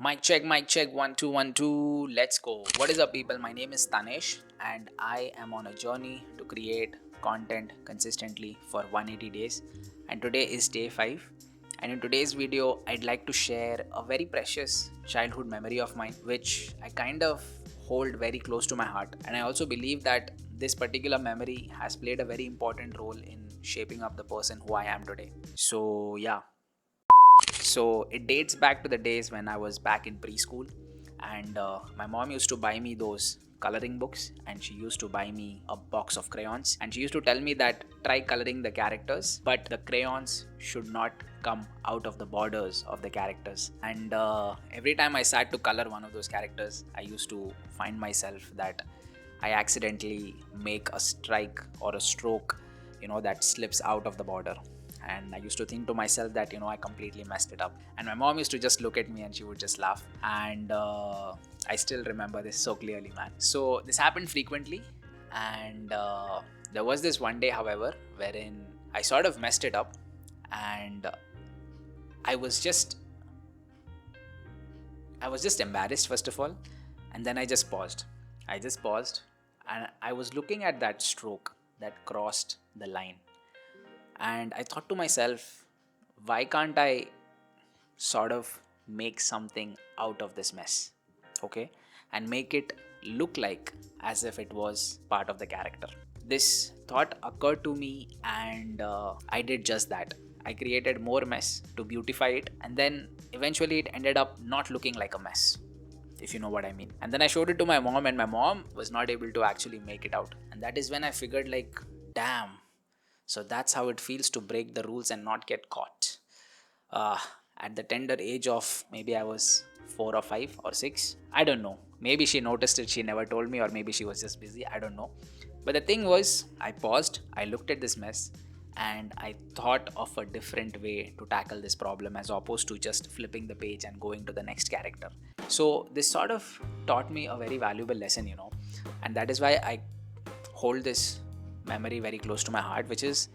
Mic check, 1 2 1 2. Let's go. What is up, people? My name is Tanesh, and I am on a journey to create content consistently for 180 days. And today is day 5. And in today's video, I'd like to share a very precious childhood memory of mine, which I kind of hold very close to my heart. And I also believe that this particular memory has played a very important role in shaping up the person who I am today. So, yeah, so it dates back to the days when I was back in preschool, and my mom used to buy me those coloring books, and she used to buy me a box of crayons, and she used to tell me that try coloring the characters, but the crayons should not come out of the borders of the characters. And every time I sat to color one of those characters, I used to find myself that I accidentally make a strike or a stroke, that slips out of the border. And I used to think to myself that I completely messed it up, and my mom used to just look at me and she would just laugh. And I still remember this so clearly, man. So this happened frequently, and there was this one day, however, wherein I sort of messed it up, and I was just embarrassed, first of all. And then I just paused. And I was looking at that stroke that crossed the line, and I thought to myself, why can't I sort of make something out of this mess? Okay, and make it look like as if it was part of the character. This thought occurred to me, and I did just that. I created more mess to beautify it, and then eventually it ended up not looking like a mess, if you know what I mean. And then I showed it to my mom, and my mom was not able to actually make it out. And that is when I figured, like, damn, so that's how it feels to break the rules and not get caught. At the tender age of maybe I was 4 or 5 or 6, I don't know. Maybe she noticed it, she never told me, or maybe she was just busy, I don't know. But the thing was, I paused, I looked at this mess, and I thought of a different way to tackle this problem as opposed to just flipping the page and going to the next character. So, this sort of taught me a very valuable lesson, and that is why I hold this memory very close to my heart, which is,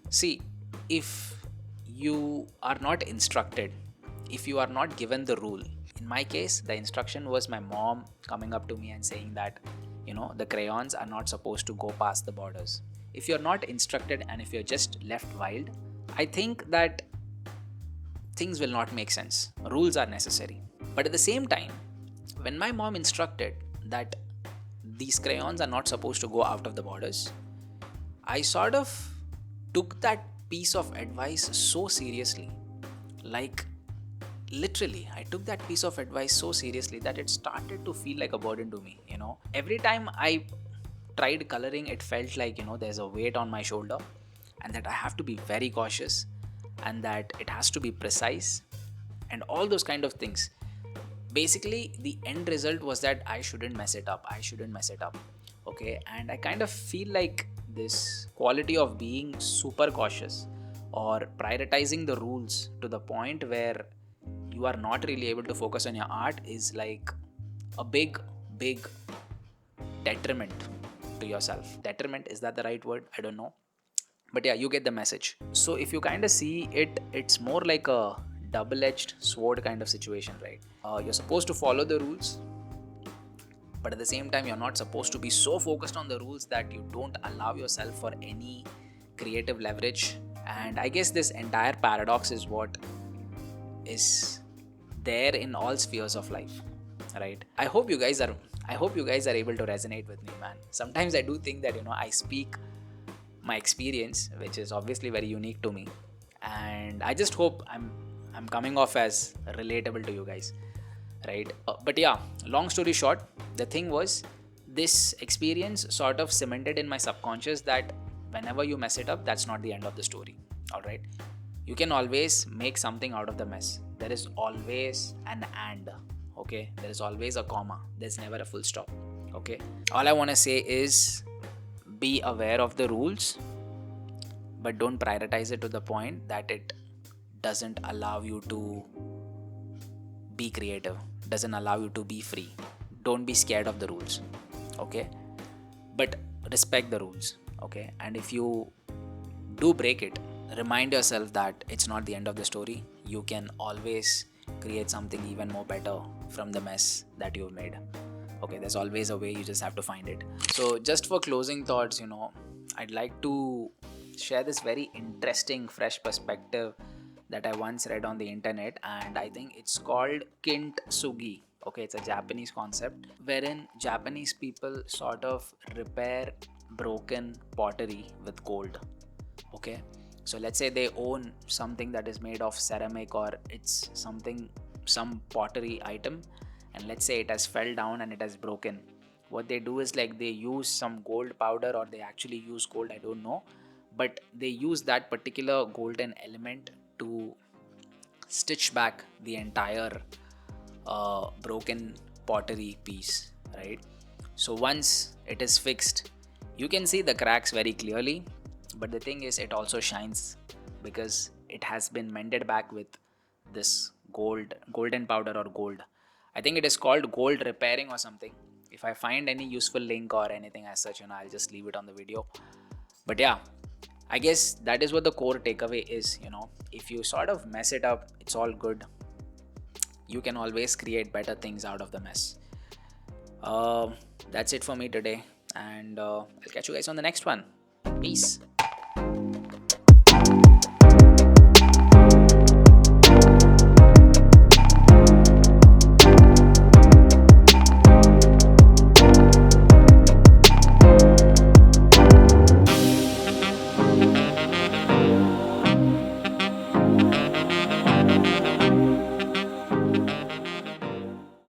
see, if you are not instructed, if you are not given the rule, in my case the instruction was my mom coming up to me and saying that the crayons are not supposed to go past the borders. If you're not instructed and if you're just left wild, I think that things will not make sense. Rules are necessary. But at the same time, when my mom instructed that these crayons are not supposed to go out of the borders, I sort of took that piece of advice so seriously. Like, literally, I took that piece of advice so seriously that it started to feel like a burden to me. Every time I tried coloring, it felt like, there's a weight on my shoulder, and that I have to be very cautious, and that it has to be precise, and all those kind of things. Basically, the end result was that I shouldn't mess it up. Okay, and I kind of feel like this quality of being super cautious or prioritizing the rules to the point where you are not really able to focus on your art is like a big detriment to yourself. Detriment, is that the right word? I don't know, but yeah, you get the message. So if you kind of see it, it's more like a double-edged sword kind of situation, right? You're supposed to follow the rules, but at the same time, you're not supposed to be so focused on the rules that you don't allow yourself for any creative leverage. And I guess this entire paradox is what is there in all spheres of life, right? I hope you guys are able to resonate with me, man. Sometimes I do think that I speak my experience, which is obviously very unique to me, and I just hope I'm coming off as relatable to you guys, right? But yeah, long story short, the thing was, this experience sort of cemented in my subconscious that whenever you mess it up, that's not the end of the story. All right, you can always make something out of the mess. There is always an and. Okay, there is always a comma, there's never a full stop. Okay, all I want to say is, be aware of the rules, but don't prioritize it to the point that it doesn't allow you to be creative, doesn't allow you to be free. Don't be scared of the rules, okay? But respect the rules, okay? And if you do break it, remind yourself that it's not the end of the story. You can always create something even more better from the mess that you've made. Okay, there's always a way, you just have to find it. So just for closing thoughts, I'd like to share this very interesting fresh perspective that I once read on the internet, and I think it's called kintsugi. Okay, it's a Japanese concept wherein Japanese people sort of repair broken pottery with gold. Okay, so let's say they own something that is made of ceramic, or it's some pottery item, and let's say it has fell down and it has broken. What they do is, like, they use some gold powder, or they actually use gold, I don't know, but they use that particular golden element to stitch back the entire broken pottery piece, right? So once it is fixed, you can see the cracks very clearly, but the thing is, it also shines because it has been mended back with this golden powder or gold. I think it is called gold repairing or something. If I find any useful link or anything as such, I'll just leave it on the video. But yeah, I guess that is what the core takeaway is. If you sort of mess it up, it's all good. You can always create better things out of the mess. That's it for me today, and I'll catch you guys on the next one. Peace.